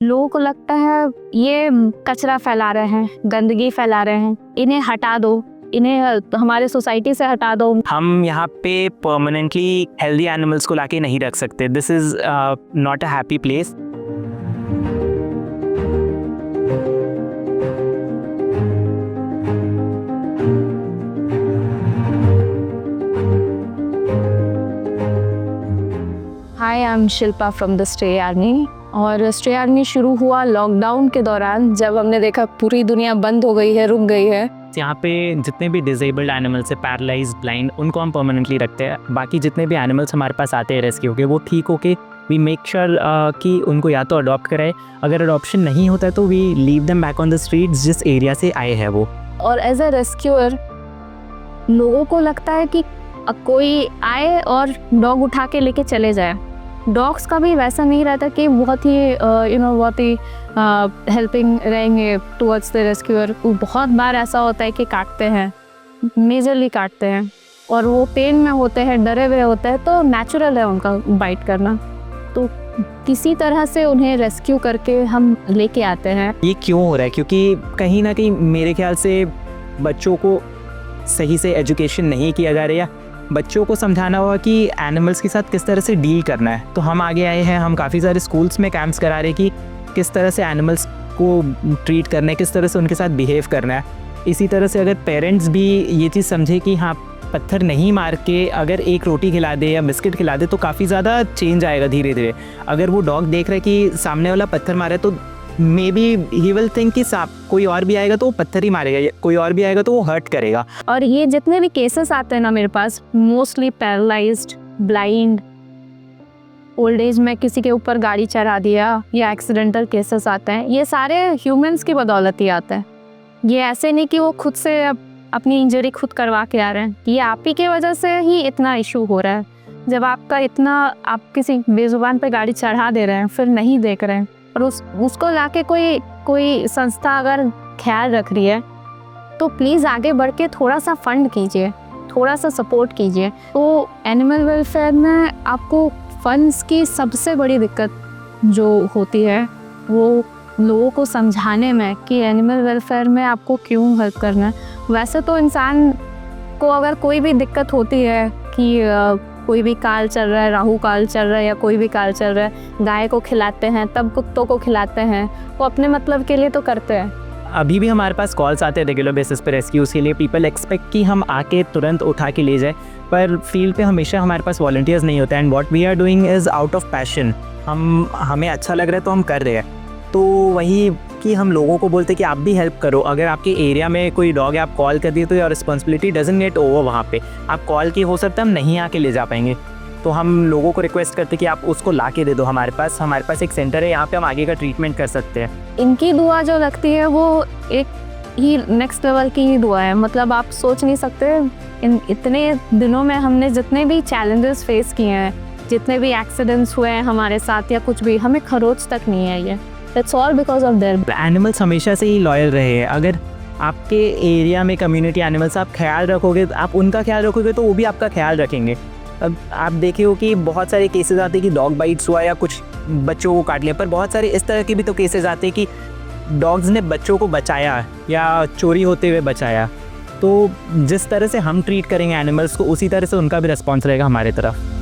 लोगों को लगता है ये कचरा फैला रहे हैं, गंदगी फैला रहे हैं, इन्हें हटा दो, इन्हें हमारे सोसाइटी से हटा दो। हम यहाँ पे परमानेंटली हेल्दी एनिमल्स को लाके नहीं रख सकते। This is not a happy place. Hi, I am Shilpa from the stay army. और स्टे आर्मी शुरू हुआ लॉकडाउन के दौरान, जब हमने देखा पूरी दुनिया बंद हो गई है, रुक गई है। यहाँ पे जितने भी डिसेबल्ड एनिमल्स है, पैरालाइज, ब्लाइंड, उनको हम परमानेंटली रखते हैं। बाकी जितने भी एनिमल्स हमारे पास आते हैं रेस्क्यू के, वो ठीक होके वी मेक श्योर कि उनको या तो अडॉप्ट कराए, अगर अडॉप्शन नहीं होता है तो we leave them back on the streets जिस एरिया से आए हैं वो। और एज अ रेस्क्यूअर लोगों को लगता है कि कोई आए और डॉग उठा के लेके चले जाए। डॉग्स का भी वैसा नहीं रहता कि बहुत ही बहुत ही हेल्पिंग रहेंगे टुवर्ड्स द रेस्क्यूअर। बहुत बार ऐसा होता है कि काटते हैं, मेजरली काटते हैं, और वो पेन में होते हैं, डरे हुए होते हैं, तो नेचुरल है उनका बाइट करना। तो किसी तरह से उन्हें रेस्क्यू करके हम लेके आते हैं। ये क्यों हो रहा है? क्योंकि कहीं ना कहीं मेरे ख्याल से बच्चों को सही से एजुकेशन नहीं किया जा रहा है। बच्चों को समझाना होगा कि एनिमल्स के साथ किस तरह से डील करना है। तो हम आगे आए हैं, हम काफ़ी सारे स्कूल्स में कैंप्स करा रहे हैं कि किस तरह से एनिमल्स को ट्रीट करना है, किस तरह से उनके साथ बिहेव करना है। इसी तरह से अगर पेरेंट्स भी ये चीज़ समझे कि हाँ, पत्थर नहीं मार के अगर एक रोटी खिला दे या बिस्किट खिला दे तो काफ़ी ज़्यादा चेंज आएगा धीरे धीरे। अगर वो डॉग देख रहा है कि सामने वाला पत्थर मारे तो may be he will think कि कोई और भी आएगा तो वो पत्थर ही मारेगा, कोई और भी आएगा तो वो हर्ट करेगा। और ये जितने भी केसेस आते हैं ना मेरे पास, mostly paralysed, blind, old age में किसी के ऊपर गाड़ी चढ़ा दिया, या एक्सीडेंटल केसेस आते हैं, ये सारे ह्यूमंस की बदौलत ही आते हैं। ये ऐसे नहीं कि वो खुद से अपनी इंजरी खुद करवा के आ रहे हैं। ये आप ही की वजह से ही इतना इशू हो रहा है। जब आपका इतना, आप किसी बेजुबान पे गाड़ी चढ़ा दे रहे हैं, फिर नहीं देख रहे हैं, और उसको लाके कोई संस्था अगर ख्याल रख रही है तो प्लीज़ आगे बढ़ के थोड़ा सा फंड कीजिए, थोड़ा सा सपोर्ट कीजिए। तो एनिमल वेलफेयर में आपको फंड्स की सबसे बड़ी दिक्कत जो होती है वो लोगों को समझाने में कि एनिमल वेलफेयर में आपको क्यों हेल्प करना है। वैसे तो इंसान को अगर कोई भी दिक्कत होती है कि कोई भी काल चल रहा है, राहु काल चल रहा है, या कोई भी काल चल रहा है, गाय को खिलाते हैं, तब कुत्तों को खिलाते हैं, वो अपने मतलब के लिए तो करते हैं। अभी भी हमारे पास कॉल्स आते हैं रेगुलर बेसिस पे रेस्क्यूज़ के लिए। पीपल एक्सपेक्ट कि हम आके तुरंत उठा के ले जाए, पर फील्ड पे हमेशा हमारे पास वॉलंटियर्स नहीं होते। And what we are doing is out of passion. हमें अच्छा लग रहा है तो हम कर रहे हैं। तो वही कि हम लोगों को बोलते हैं कि आप भी हेल्प करो। अगर आपके एरिया में कोई डॉग है, आप कॉल कर दिए तो your responsibility doesn't get over. वहाँ पे आप कॉल की, हो सकता है हम नहीं आके ले जा पाएंगे, तो हम लोगों को रिक्वेस्ट करते हैं कि आप उसको ला के दे दो हमारे पास एक सेंटर है, यहाँ पे हम आगे का ट्रीटमेंट कर सकते हैं। इनकी दुआ जो लगती है वो एक ही नेक्स्ट लेवल की ही दुआ है। मतलब आप सोच नहीं सकते, इन इतने दिनों में हमने जितने भी चैलेंजेस फेस किए हैं, जितने भी एक्सीडेंट्स हुए हैं हमारे साथ या कुछ भी, हमें खरोच तक नहीं है ये। It's all because of their animals हमेशा से ही लॉयल रहे हैं। अगर आपके एरिया में कम्युनिटी एनिमल्स आप ख्याल रखोगे, आप उनका ख्याल रखोगे तो वो भी आपका ख्याल रखेंगे। अब आप देखे हो कि बहुत सारे केसेस आते हैं कि डॉग बाइट्स हुआ या कुछ बच्चों को काट लिया, पर बहुत सारे इस तरह के भी तो केसेस आते हैं कि डॉग्स ने बच्चों को बचाया या चोरी होते हुए बचाया। तो जिस तरह से हम ट्रीट करेंगे एनिमल्स को, उसी तरह से उनका भी रिस्पॉन्स रहेगा हमारे तरफ।